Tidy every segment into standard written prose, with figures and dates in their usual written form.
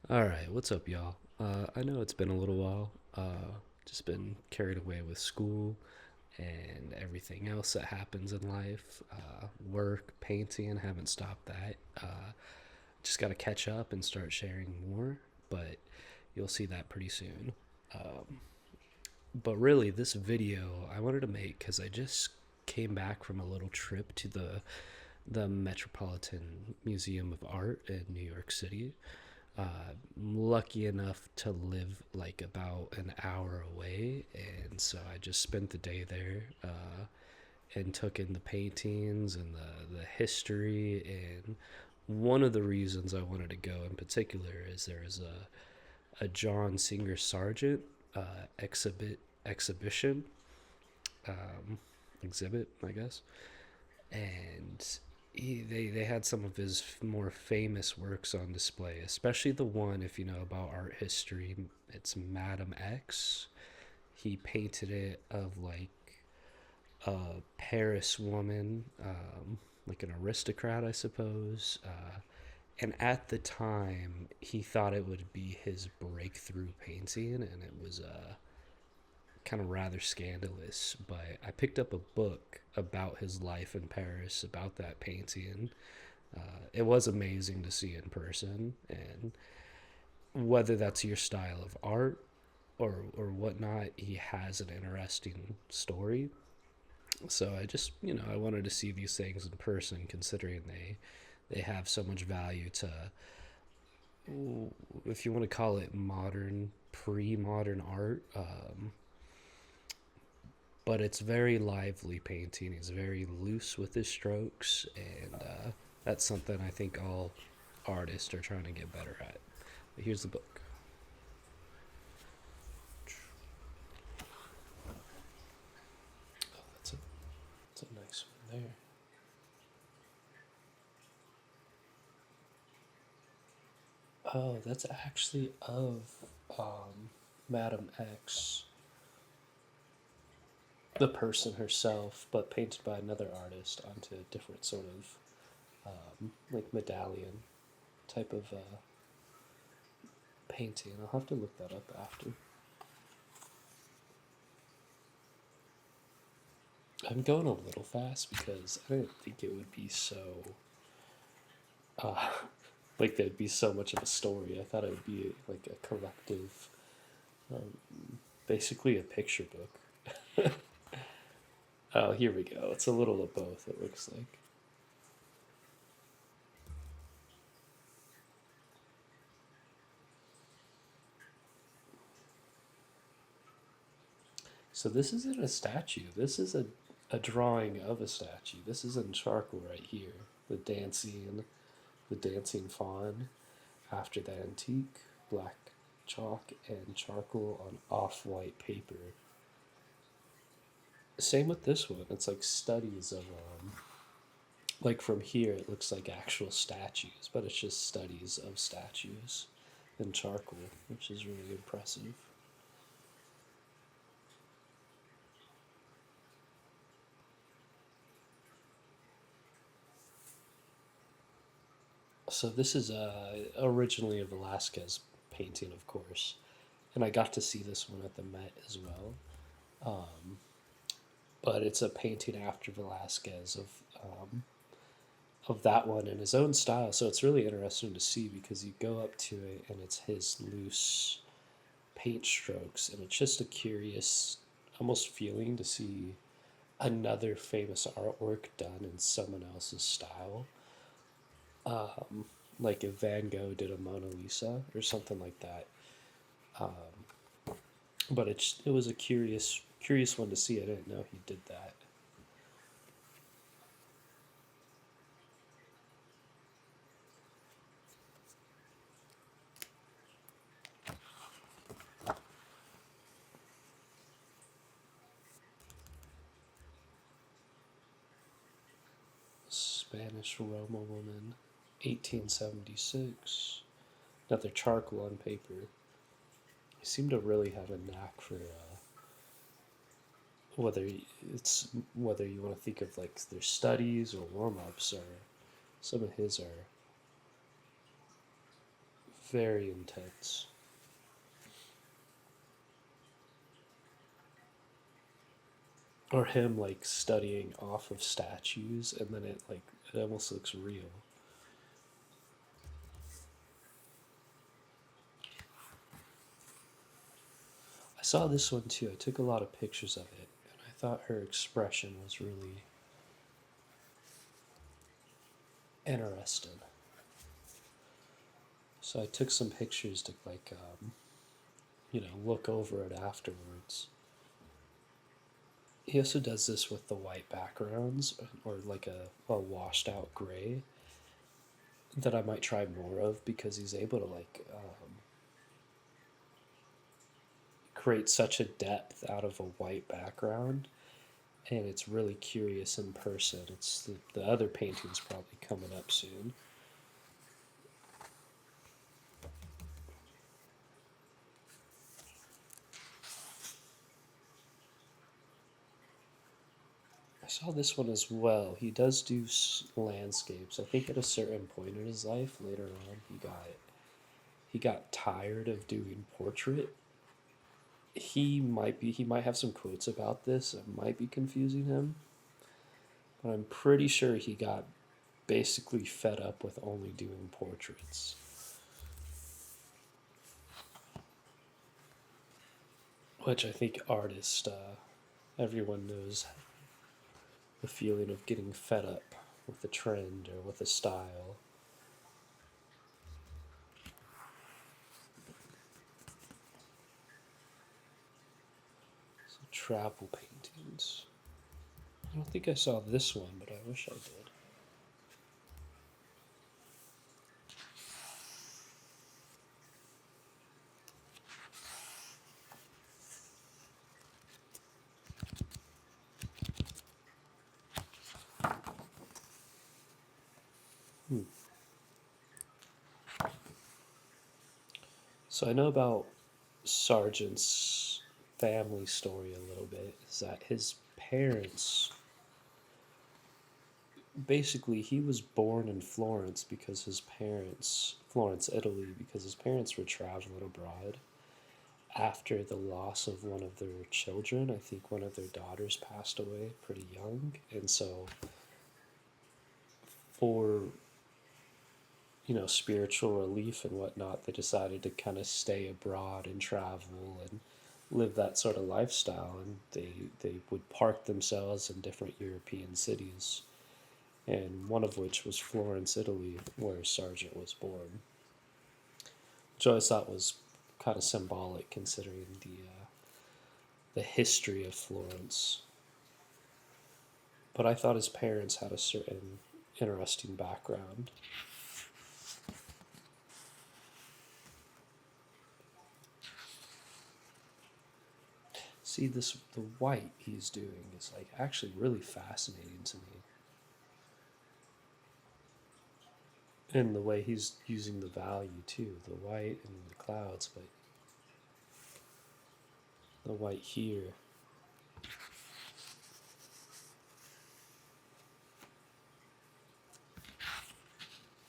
All right, what's up, y'all? I know it's been a little while. Just been carried away with school and everything else that happens in life. Work, painting, haven't stopped that. Just got to catch up and start sharing more, but you'll see that pretty soon. Um, but really, this video I wanted to make because I just came back from a little trip to the Metropolitan Museum of Art in New York City. I'm lucky enough to live like about an hour away, and so I just spent the day there and took in the paintings and the history. And one of the reasons I wanted to go in particular is there is a John Singer Sargent exhibition um, exhibit, I guess, and they had some of his more famous works on display, especially the one, if you know about art history, it's Madam X. He painted it of like a Paris woman, like an aristocrat, I suppose. And at the time, he thought it would be his breakthrough painting, and it was kind of rather scandalous. But I picked up a book about his life in Paris, about that painting. It was amazing to see in person, and whether that's your style of art or whatnot, he has an interesting story. So I just I wanted to see these things in person, considering they have so much value to, if you want to call it modern, pre-modern art. But it's very lively painting. He's very loose with his strokes, and that's something I think all artists are trying to get better at. But here's the book. Oh, that's a nice one there. Oh, that's actually of Madam X, the person herself, but painted by another artist onto a different sort of like medallion type of painting. I'll have to look that up after. I'm going a little fast because I didn't think it would be so uh, like there'd be so much of a story. I thought it would be like a collective, basically a picture book. Oh, here we go. It's a little of both. It looks like. So this isn't a statue. This is a drawing of a statue. This is in charcoal right here. The dancing fawn after the antique black chalk and charcoal on off-white paper. Same with this one. It's like studies of like from here it looks like actual statues, but it's just studies of statues in charcoal, which is really impressive. So this is originally a Velasquez painting, of course, and I got to see this one at the Met as well. Um, but it's a painting after Velasquez of that one in his own style. So it's really interesting to see because you go up to it and it's his loose paint strokes, and it's just a curious, almost feeling to see another famous artwork done in someone else's style. Like if Van Gogh did a Mona Lisa or something like that. But it was a curious one to see. I didn't know he did that. Spanish Roma woman, 1876. Another charcoal on paper. They seem to really have a knack for whether whether you want to think of like their studies or warm ups, or some of his are Very intense. Or him like studying off of statues, and then it almost looks real. I saw this one too. I took a lot of pictures of it, and I thought her expression was really interesting. So I took some pictures to look over it afterwards. He also does this with the white backgrounds, or like a washed out gray that I might try more of, because he's able to create such a depth out of a white background, and it's really curious in person. It's the other painting's probably coming up soon. I saw this one as well. He does do landscapes. I think at a certain point in his life, later on, he got tired of doing portrait. He might have some quotes about this. It might be confusing him, but I'm pretty sure he got basically fed up with only doing portraits. Which I think artists, everyone knows the feeling of getting fed up with a trend or with a style. So travel paintings. I don't think I saw this one, but I wish I did. So I know about Sargent's family story a little bit. Is that his parents, basically he was born in Florence, Italy, because his parents were traveling abroad after the loss of one of their children. I think one of their daughters passed away pretty young, and so for spiritual relief and whatnot, they decided to kind of stay abroad and travel and live that sort of lifestyle. And they would park themselves in different European cities, and one of which was Florence, Italy, where Sargent was born, which I always thought was kind of symbolic considering the history of Florence. But I thought his parents had a certain interesting background. See, the white he's doing is like actually really fascinating to me. And the way he's using the value too, the white and the clouds, but the white here.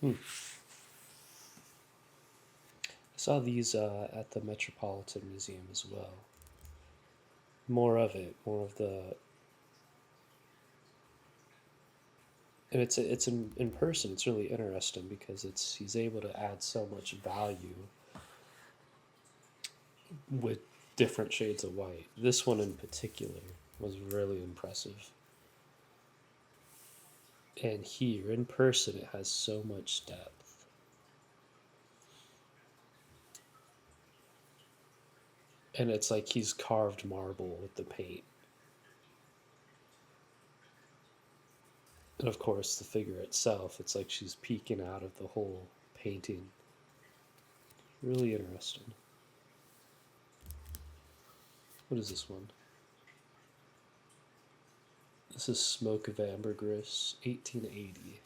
I saw these at the Metropolitan Museum as well. More of it, more of the, and it's in person. It's really interesting because he's able to add so much value with different shades of white. This one in particular was really impressive. And here in person, it has so much depth. And it's like he's carved marble with the paint. And of course, the figure itself, it's like she's peeking out of the whole painting. Really interesting. What is this one? This is Smoke of Ambergris, 1880.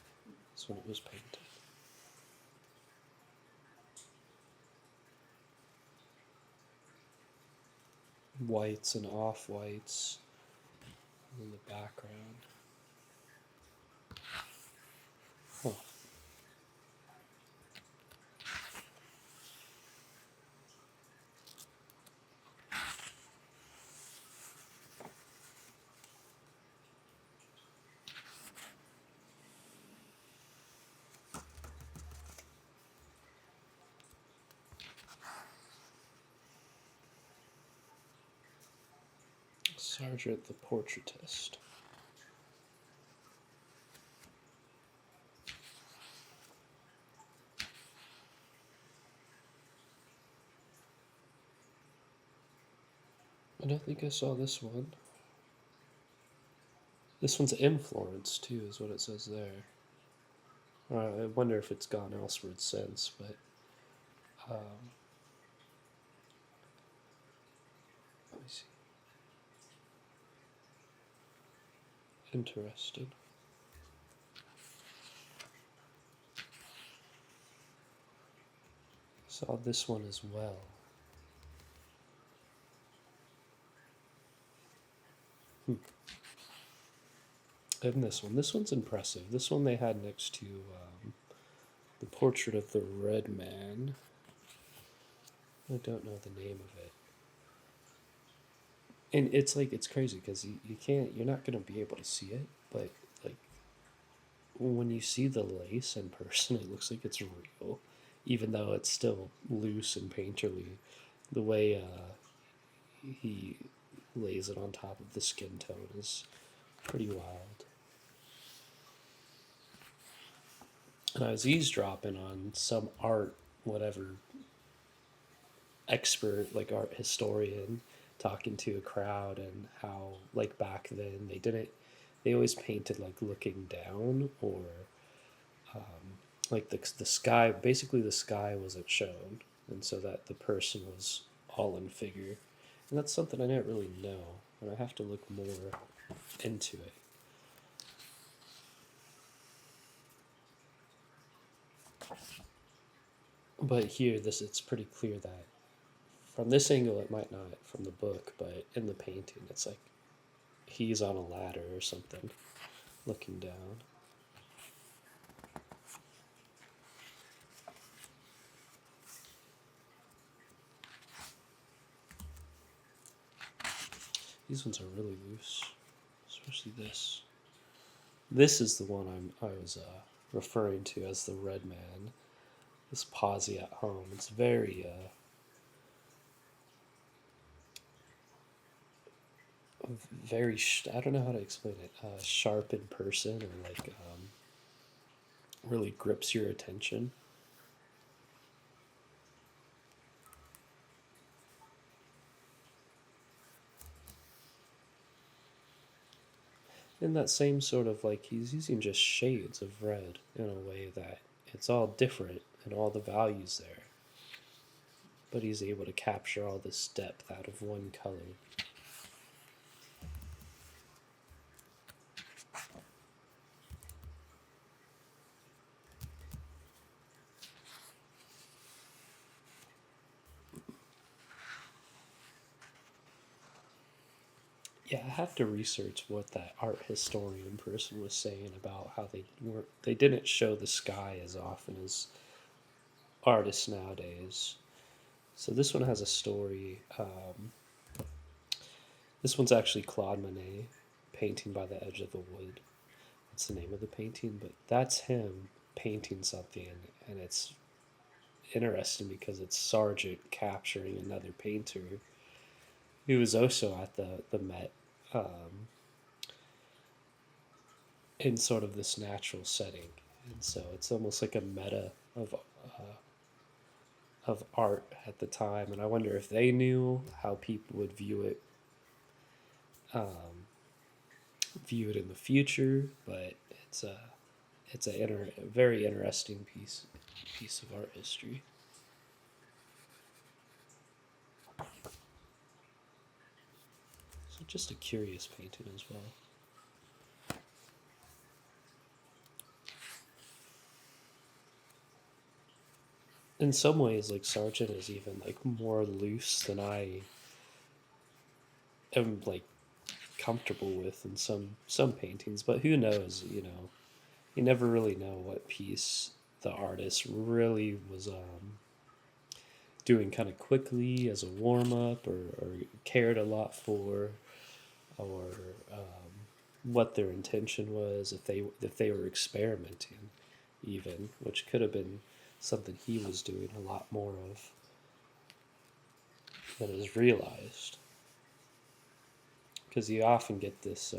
That's when it was painted. Whites and off-whites in the background. Huh. Sargent the portraitist. I don't think I saw this one. This one's in Florence, too, is what it says there. I wonder if it's gone elsewhere since, but let me see. Interesting. Saw this one as well. And this one. This one's impressive. This one they had next to the portrait of the Red Man. I don't know the name of it. And it's like, it's crazy because you're not going to be able to see it, but like when you see the lace in person, it looks like it's real, even though it's still loose and painterly. The way he lays it on top of the skin tone is pretty wild. And I was eavesdropping on some art, whatever, expert, like art historian, talking to a crowd, and how, like, back then they always painted like looking down, or like the sky, basically the sky wasn't shown, and so that the person was all in figure. And that's something I didn't really know, and I have to look more into it. But here, it's pretty clear that from this angle it might not, from the book, but in the painting it's like he's on a ladder or something, looking down. These ones are really loose, especially this. This is the one I was referring to as the Red Man. This Posy at Home. It's very very I don't know how to explain it. Sharp in person, or like really grips your attention. In that same sort of, like, he's using just shades of red in a way that it's all different and all the values there, but he's able to capture all this depth out of one color. Yeah, I have to research what that art historian person was saying about how they didn't show the sky as often as artists nowadays. So this one has a story. This one's actually Claude Monet, Painting by the Edge of the Wood. That's the name of the painting, but that's him painting something, and it's interesting because it's Sargent capturing another painter who was also at the Met, in sort of this natural setting, and so it's almost like a meta of art at the time. And I wonder if they knew how people would view it in the future. But it's a very interesting piece of art history. So just a curious painting as well. In some ways, like, Sargent is even like more loose than I am, like, comfortable with in some paintings. But who knows? You never really know what piece the artist really was doing kind of quickly as a warm up, or cared a lot for, or what their intention was, if they were experimenting, even, which could have been something he was doing a lot more of than is realized. because you often get this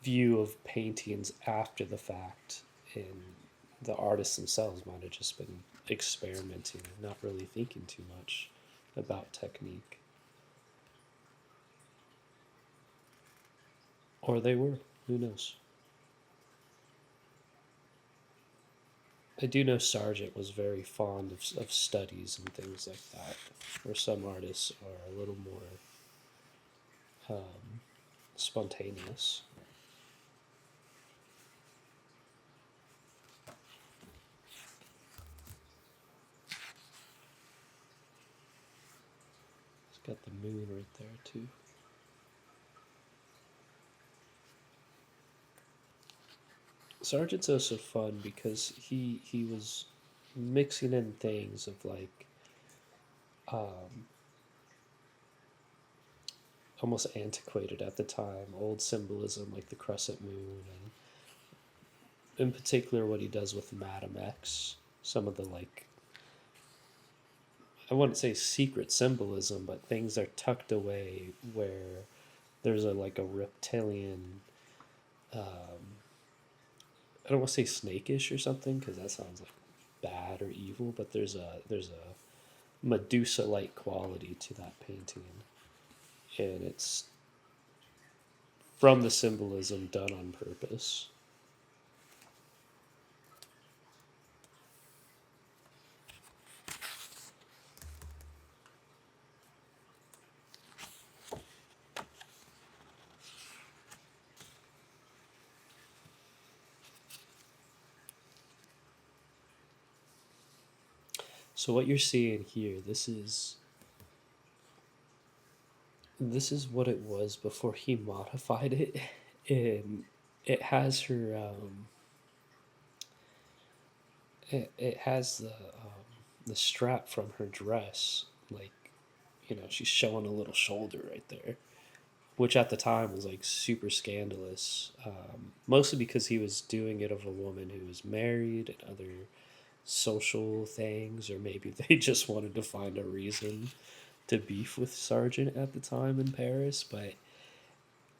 view of paintings after the fact, and the artists themselves might have just been experimenting and not really thinking too much about technique. Or they were. Who knows? I do know Sargent was very fond of studies and things like that, where some artists are a little more spontaneous. It's got the moon right there, too. Sargent's also fun because he was mixing in things of like um, almost antiquated at the time, old symbolism like the crescent moon, and in particular what he does with Madame X, some of the like I wouldn't say secret symbolism, but things are tucked away where there's a like a reptilian. I don't want to say snakish or something because that sounds like bad or evil, but there's a Medusa like quality to that painting, and it's from the symbolism done on purpose. So what you're seeing here, this is what it was before he modified it, and it has her it has the strap from her dress, like she's showing a little shoulder right there, which at the time was like super scandalous, mostly because he was doing it of a woman who was married and other social things, or maybe they just wanted to find a reason to beef with Sargent at the time in Paris. But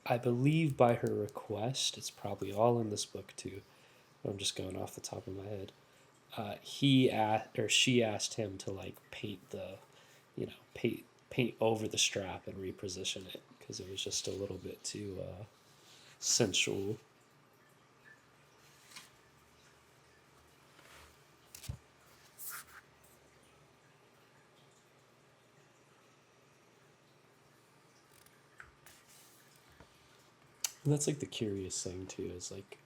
I believe by her request, it's probably all in this book too. I'm just going off the top of my head. He asked or she asked him to like paint paint over the strap and reposition it because it was just a little bit too sensual. And that's like the curious thing too is like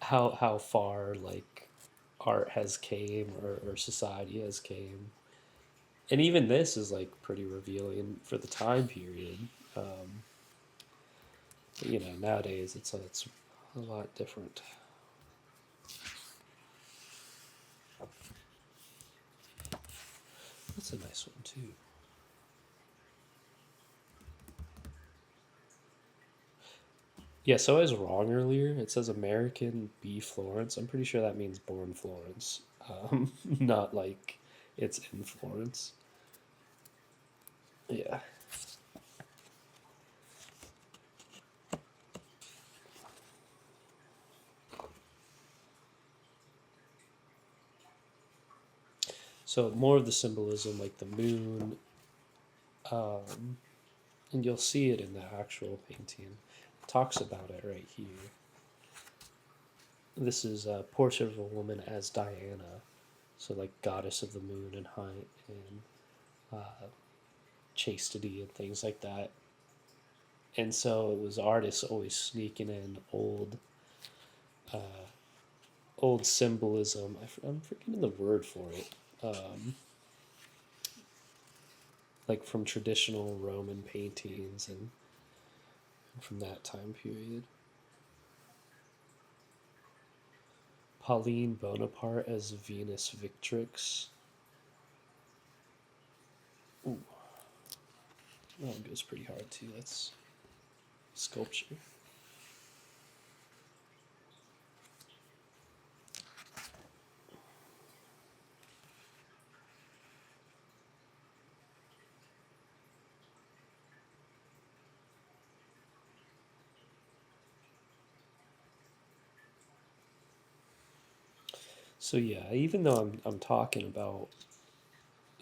how far like art has came, or society has came, and even this is like pretty revealing for the time period. Um, Nowadays it's a lot different. That's a nice one too. Yeah, so I was wrong earlier. It says American B. Florence. I'm pretty sure that means born Florence, not like it's in Florence. Yeah. So more of the symbolism, like the moon, um, and you'll see it in the actual painting. It talks about it right here. This is a portrait of a woman as Diana, so like goddess of the moon and height and chastity and things like that. And so it was artists always sneaking in old symbolism. I'm forgetting the word for it. Um, like from traditional Roman paintings and from that time period. Pauline Bonaparte as Venus Victrix. Ooh, that one goes pretty hard too. That's sculpture. So yeah, even though I'm talking about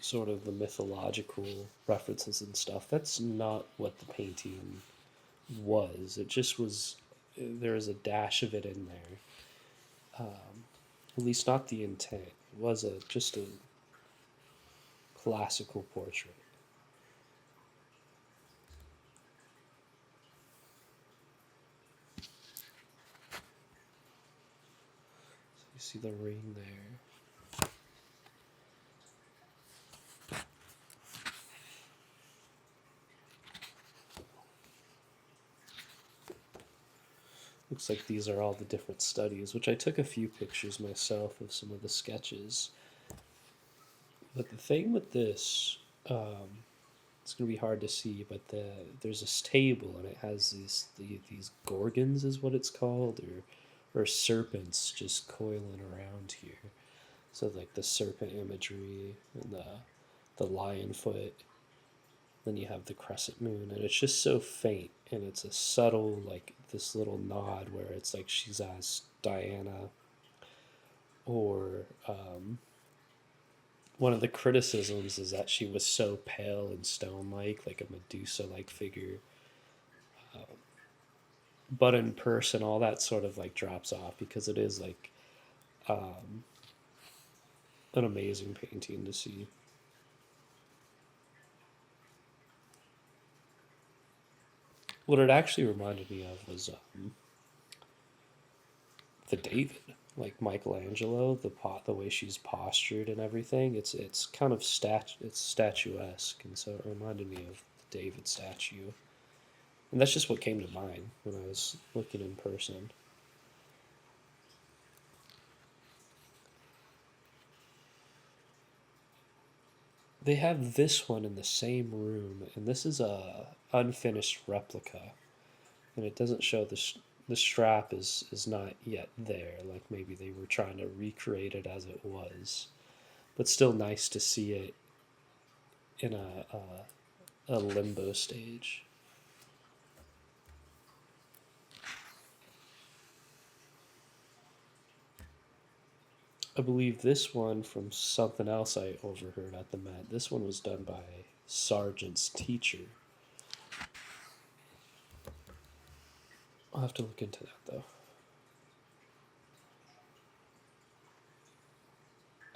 sort of the mythological references and stuff, that's not what the painting was. It just was. There was a dash of it in there. At least not the intent. It was a just a classical portrait. So you see the ring there. Looks like these are all the different studies, which I took a few pictures myself of some of the sketches. But the thing with this, it's gonna be hard to see, but there's this table and it has these gorgons is what it's called, or serpents just coiling around here. So like the serpent imagery and the lion foot. Then you have the crescent moon, and it's just so faint, and it's a subtle like this little nod where it's like she's asked Diana, or one of the criticisms is that she was so pale and stone like a Medusa like figure. But in person, all that sort of like drops off because it is like um, an amazing painting to see. What it actually reminded me of was the David, like Michelangelo, the way she's postured and everything. It's kind of it's statuesque, and so it reminded me of the David statue. And that's just what came to mind when I was looking in person. They have this one in the same room, and this is a unfinished replica, and it doesn't show the strap is not yet there. Like maybe they were trying to recreate it as it was, but still nice to see it in a limbo stage. I believe this one from something else I overheard at the Met. This one was done by Sargent's teacher. I'll have to look into that though.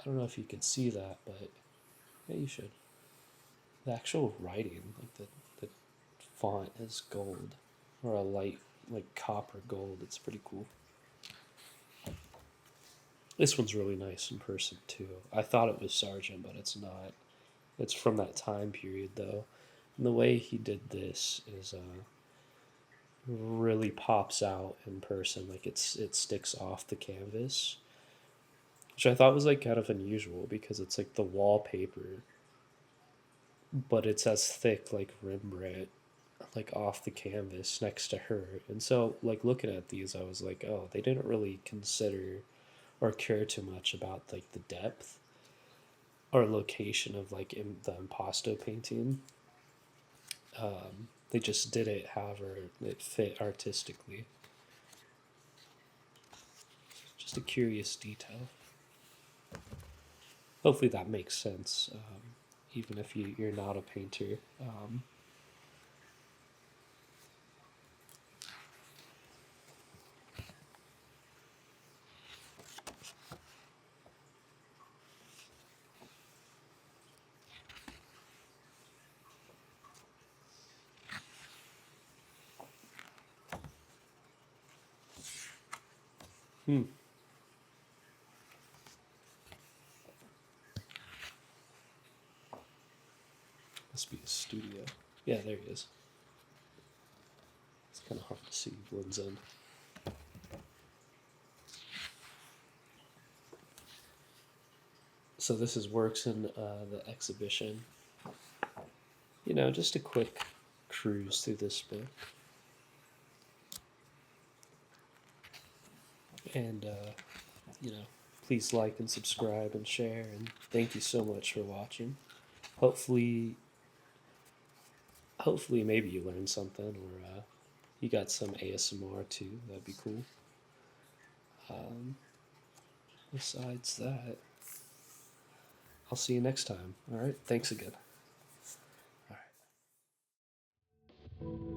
I don't know if you can see that, but yeah, you should. The actual writing, like the font is gold, or a light like copper gold. It's pretty cool. This one's really nice in person too. I thought it was Sargent, but it's not. It's from that time period though. And the way he did this is really pops out in person. Like it sticks off the canvas, which I thought was like kind of unusual because it's like the wallpaper, but it's as thick like Rembrandt, like off the canvas next to her. And so like looking at these, I was like, oh, they didn't really consider or care too much about like the depth or location of like in the impasto painting. They just did it however it fit artistically. Just a curious detail. Hopefully that makes sense, even if you're not a painter. Hmm. Must be a studio. Yeah, there he is. It's kind of hard to see. Blends in. So this is works in the exhibition. You know, just a quick cruise through this book. And, you know, please like and subscribe and share. And thank you so much for watching. Hopefully, hopefully maybe you learned something or you got some ASMR too. That'd be cool. Um, besides that, I'll see you next time. All right. Thanks again. All right.